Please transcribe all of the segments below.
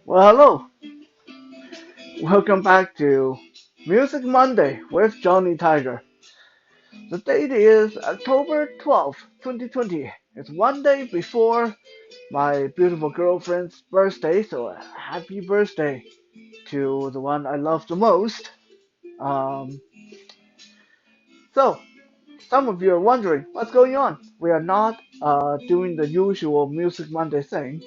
Well, hello. Welcome back to Music Monday with Johnny Tiger. The date is October 12th, 2020. It's one day before my beautiful girlfriend's birthday, so happy birthday to the one I love the most. Um, so, some of you are wondering what's going on. We are not doing the usual Music Monday thing.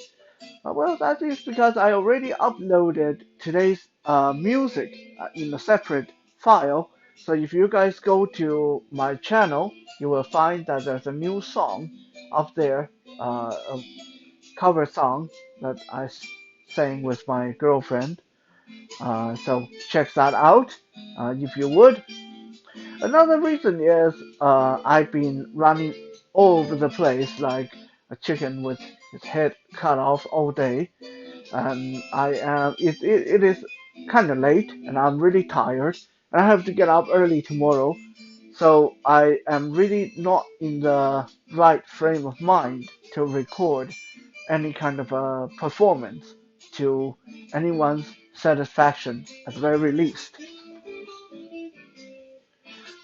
Well, that is because I already uploaded today's music in a separate file. So if you guys go to my channel, you will find that there's a new song up there, a cover song that I sang with my girlfriend. So check that out if you would. Another reason is I've been running all over the place like a chicken with its head cut off all day, and I am it is kind of late and I'm really tired and I have to get up early tomorrow, so I am really not in the right frame of mind to record any kind of a performance to anyone's satisfaction at the very least.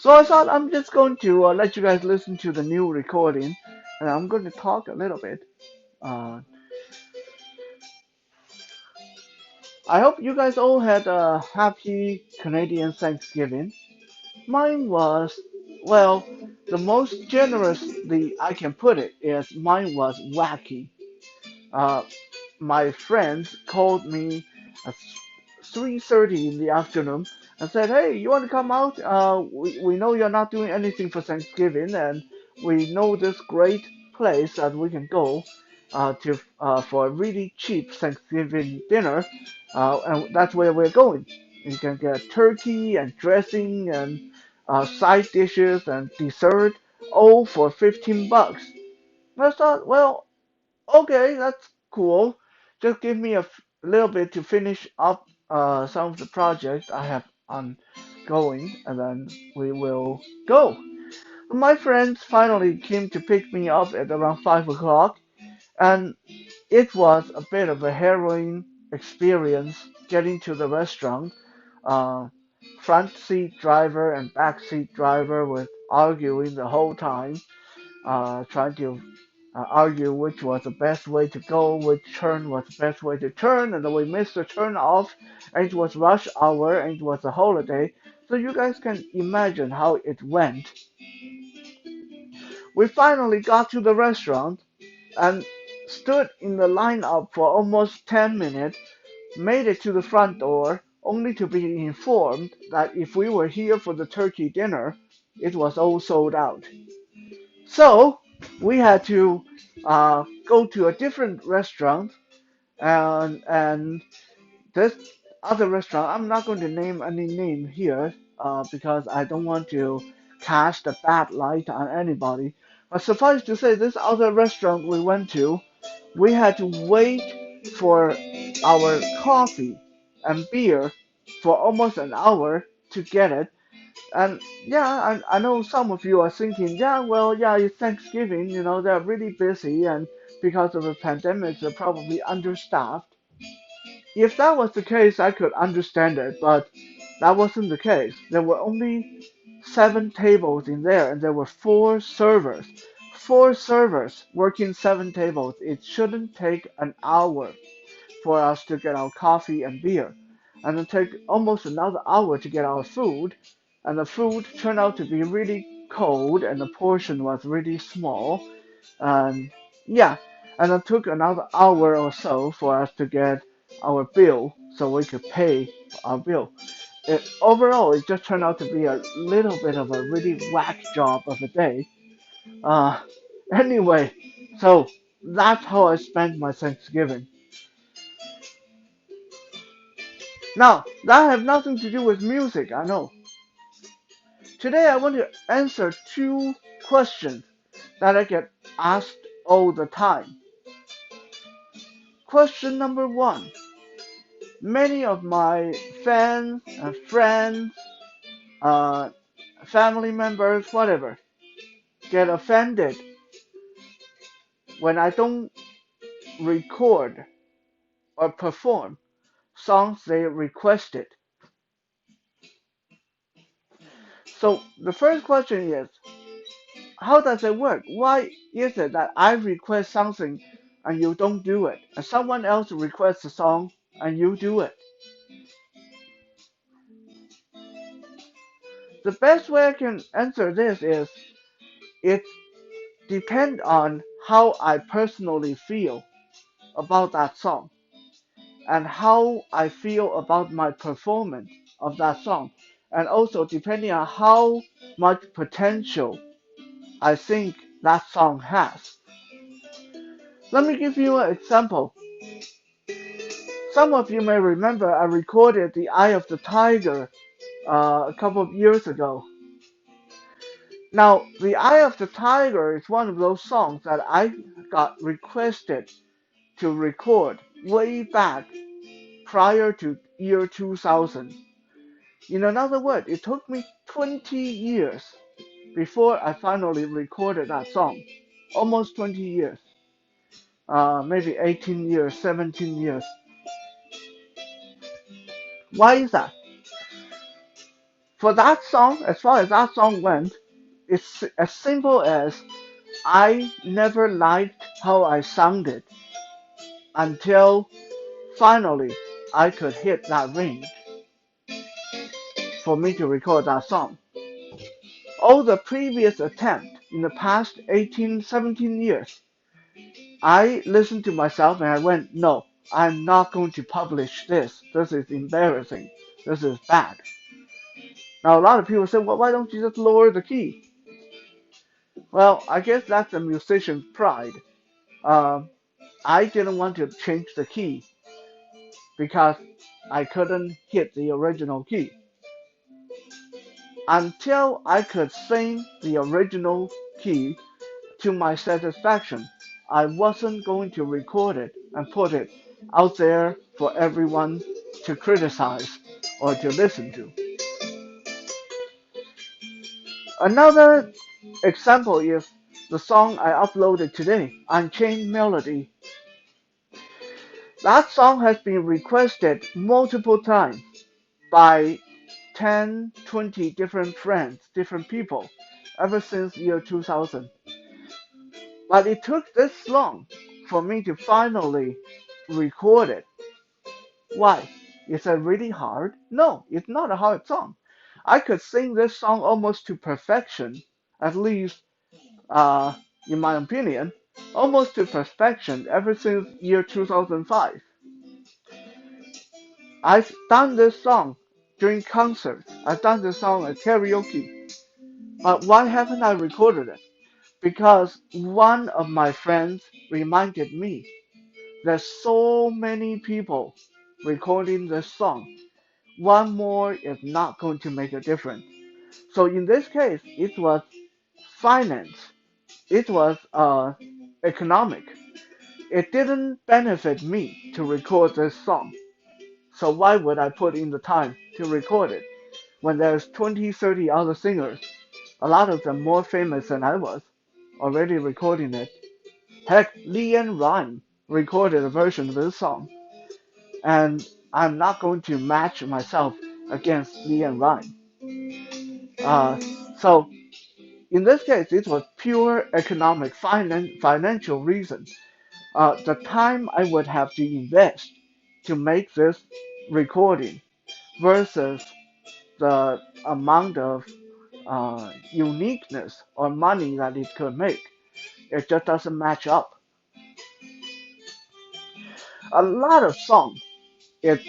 So I thought I'm just going to let you guys listen to the new recording, and I'm going to talk a little bit. uh, I hope you guys all had a happy Canadian Thanksgiving. Mine was, well, the most generously I can put it is mine was wacky. Uh, my friends called me at 3:30 in the afternoon and said, "Hey, you want to come out? We know you're not doing anything for Thanksgiving, and we know this great place that we can go to for a really cheap Thanksgiving dinner, and that's where we're going. You can get turkey and dressing and side dishes and dessert, all for $15." I thought, well, okay, that's cool. Just give me a little bit to finish up some of the projects I have ongoing, and then we will go. My friends finally came to pick me up at around 5 o'clock, and it was a bit of a harrowing experience getting to the restaurant. Uh, Front seat driver and back seat driver were arguing the whole time, trying to argue which was the best way to go, which turn was the best way to turn, and then we missed the turn off, and it was rush hour, and it was a holiday. So you guys can imagine how it went. We finally got to the restaurant and stood in the lineup for almost 10 minutes, made it to the front door, only to be informed that if we were here for the turkey dinner, it was all sold out. So we had to go to a different restaurant, and this other restaurant, I'm not going to name any name here because I don't want to cast a bad light on anybody. But suffice to say, this other restaurant we went to, we had to wait for our coffee and beer for almost an hour to get it. And yeah, I know some of you are thinking, yeah, well, yeah, it's Thanksgiving, they're really busy, and because of the pandemic, they're probably understaffed. If that was the case, I could understand it, but that wasn't the case. There were only 7 tables in there, and there were 4 servers. 4 servers working 7 tables. It shouldn't take an hour for us to get our coffee and beer, and it take almost another hour to get our food, and the food turned out to be really cold, and the portion was really small, and yeah, and it took another hour or so for us to get our bill so we could pay our bill. Overall, it just turned out to be a little bit of a really whack job of a day. Uh, anyway, so that's how I spent my Thanksgiving. Now, that have nothing to do with music, I know. Today I want to answer 2 questions that I get asked all the time. Question number 1. Many of my fans and friends, uh, family members, whatever, get offended when I don't record or perform songs they requested. So the first question is, how does it work? Why is it that I request something and you don't do it, and someone else requests a song and you do it? The best way I can answer this is it depends on how I personally feel about that song and how I feel about my performance of that song, and also depending on how much potential I think that song has. Let me give you an example. Some of you may remember I recorded The Eye of the Tiger a couple of years ago. Now, The Eye of the Tiger is one of those songs that I got requested to record way back prior to year 2000. In another word, it took me 20 years before I finally recorded that song. Almost 20 years. Maybe 18 years, 17 years. Why is that? For that song, as far as that song went, it's as simple as I never liked how I sounded until finally I could hit that range for me to record that song. All the previous attempts in the past 18, 17 years, I listened to myself and I went, no, I'm not going to publish this. This is embarrassing. This is bad. Now, a lot of people say, well, why don't you just lower the key? Well, I guess that's a musician's pride. Um, I didn't want to change the key because I couldn't hit the original key. Until I could sing the original key to my satisfaction, I wasn't going to record it and put it out there for everyone to criticize or to listen to. Another example is the song I uploaded today, Unchained Melody. That song has been requested multiple times by 10, 20 different friends, different people, ever since year 2000. But it took this long for me to finally record it. Why? Is it really hard? No, it's not a hard song. I could sing this song almost to perfection, at least uh, in my opinion, almost to perfection ever since year 2005. I've done this song during concerts. I've done this song at karaoke. But why haven't I recorded it? Because one of my friends reminded me there's so many people recording this song. One more is not going to make a difference. So in this case, it was finance. It was economic. It didn't benefit me to record this song. So why would I put in the time to record it when there's 20, 30 other singers, a lot of them more famous than I was, already recording it? Heck, LeAnn Rimes recorded a version of this song, and I'm not going to match myself against LeAnn Rimes. So in this case, it was pure economic, financial reason. The time I would have to invest to make this recording versus the amount of uniqueness or money that it could make, it just doesn't match up. A lot of songs, it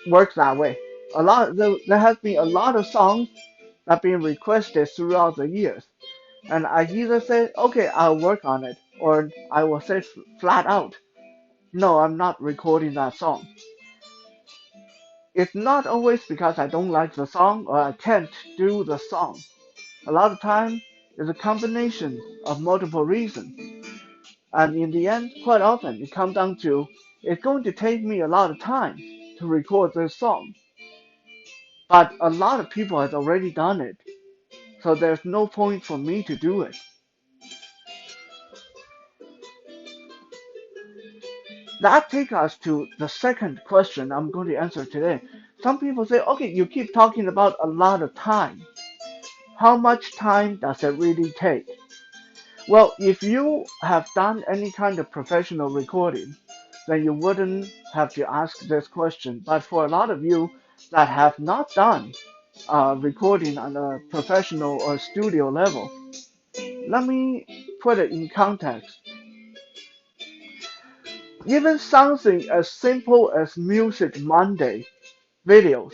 works that way. There has been a lot of songs that have been requested throughout the years, and I either say, okay, I'll work on it, or I will say flat out, no, I'm not recording that song. It's not always because I don't like the song or I can't do the song. A lot of time it's a combination of multiple reasons. And in the end, quite often it comes down to it's going to take me a lot of time to record this song. But a lot of people have already done it. So there's no point for me to do it. That takes us to the second question I'm going to answer today. Some people say, okay, you keep talking about a lot of time. How much time does it really take? Well, if you have done any kind of professional recording, then you wouldn't have to ask this question. But for a lot of you that have not done recording on a professional or studio level, let me put it in context. Even something as simple as Music Monday videos,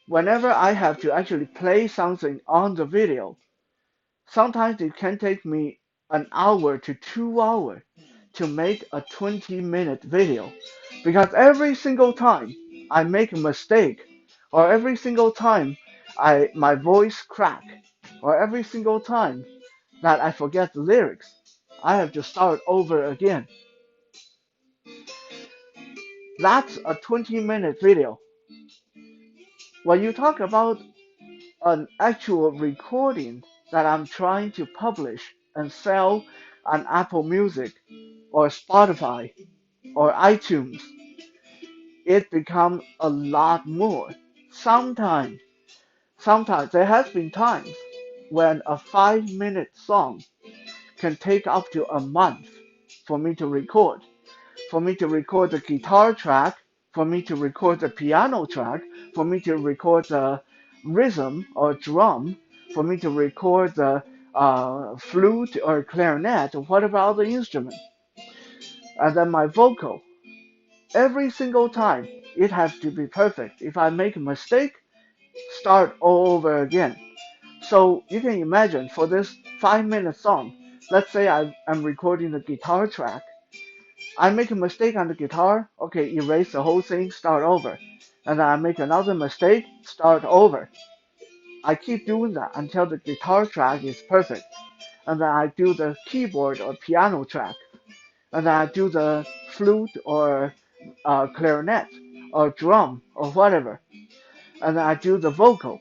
whenever I have to actually play something on the video, sometimes it can take me an hour to 2 hours to make a 20-minute video because every single time I make a mistake or every single time my voice crack or every single time that I forget the lyrics, I have to start over again. That's a 20-minute video. When you talk about an actual recording that I'm trying to publish and sell on Apple Music or Spotify or iTunes, it becomes a lot more. Sometimes, sometimes there has been times when a 5-minute song can take up to a month for me to record. For me to record the guitar track, for me to record the piano track, for me to record the rhythm or drum, for me to record the flute or clarinet or whatever other instrument, and then my vocal. Every single time, it has to be perfect. If I make a mistake, start all over again. So you can imagine for this 5-minute song, let's say I'm recording the guitar track. I make a mistake on the guitar, okay, erase the whole thing, start over. And then I make another mistake, start over. I keep doing that until the guitar track is perfect. And then I do the keyboard or piano track. And then I do the flute or clarinet or drum or whatever. And then I do the vocal.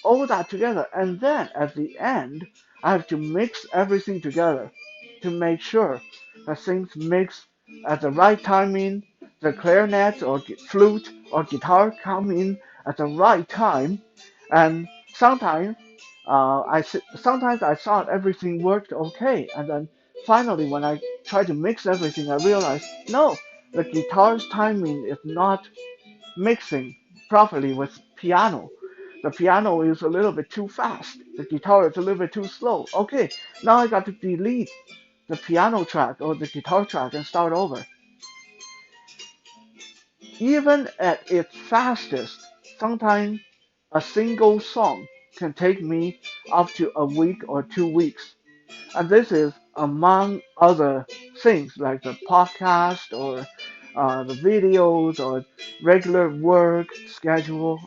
All that together. And then at the end, I have to mix everything together to make sure that things mix at the right timing. The clarinet or flute or guitar come in at the right time. And sometimes I thought everything worked okay, and then finally when I tried to mix everything, I realized no, the guitar's timing is not mixing properly with piano. The piano is a little bit too fast. The guitar is a little bit too slow. Okay, now I got to delete the piano track or the guitar track and start over. Even at its fastest, sometimes a single song can take me up to a week or 2 weeks. And this is among other things like the podcast or the videos or regular work schedule,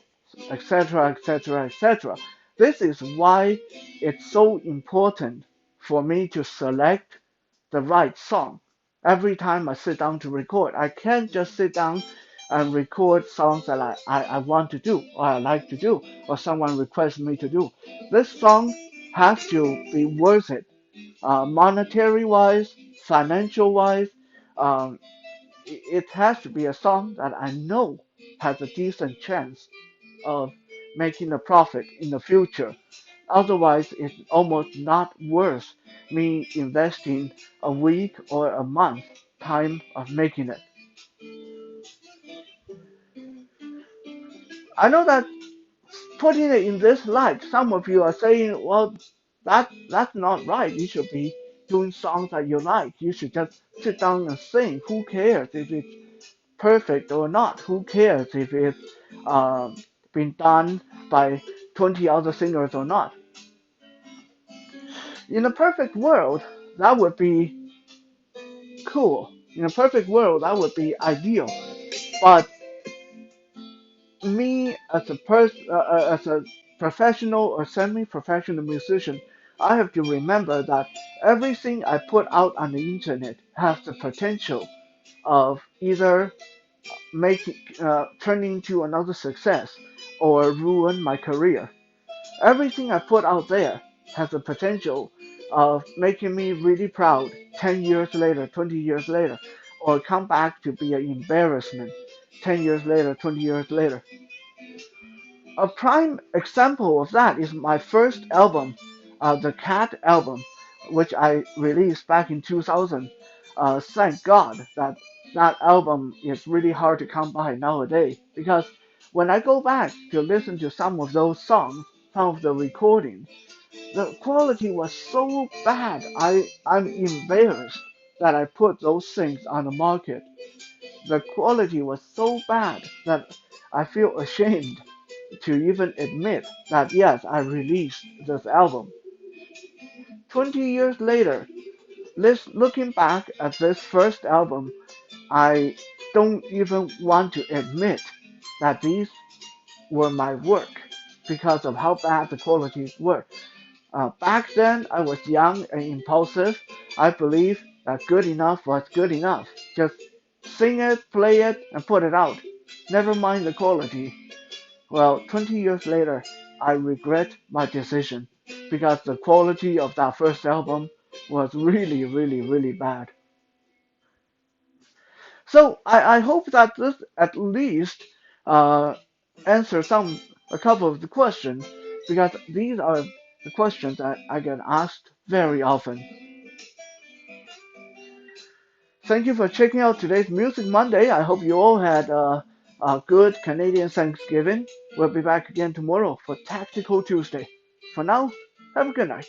etc., etc., etc. This is why it's so important for me to select the right song every time I sit down to record. I can't just sit down and record songs that I want to do or I like to do or someone requests me to do. This song has to be worth it, monetary wise, financial wise. Um, it has to be a song that I know has a decent chance of making a profit in the future. Otherwise, it's almost not worth me investing a week or a month time of making it. I know that putting it in this light, some of you are saying, well, that's not right. You should be doing songs that you like. You should just sit down and sing. Who cares if it's perfect or not? Who cares if it's um, been done by 20 other singers or not? In a perfect world, that would be cool. In a perfect world, that would be ideal. But me as a professional or semi-professional musician, I have to remember that everything I put out on the internet has the potential of either making turning into another success or ruin my career. Everything I put out there has the potential of making me really proud 10 years later, 20 years later. or come back to be an embarrassment 10 years later, 20 years later. A prime example of that is my first album, the Cat album, which I released back in 2000. Thank God that that album is really hard to come by nowadays because when I go back to listen to some of those songs, some of the recordings, the quality was so bad. I'm embarrassed that I put those things on the market. The quality was so bad that I feel ashamed to even admit that yes, I released this album. 20 years later, looking back at this first album, I don't even want to admit that these were my work because of how bad the qualities were. Back then, I was young and impulsive. I believed that good enough was good enough. Just sing it, play it, and put it out. Never mind the quality. Well, 20 years later, I regret my decision because the quality of that first album was really, really, really bad. So I hope that this at least uh, answers a couple of the questions because these are the questions that I get asked very often. Thank you for checking out today's Music Monday. I hope you all had a good Canadian Thanksgiving. We'll be back again tomorrow for Tactical Tuesday. For now, have a good night.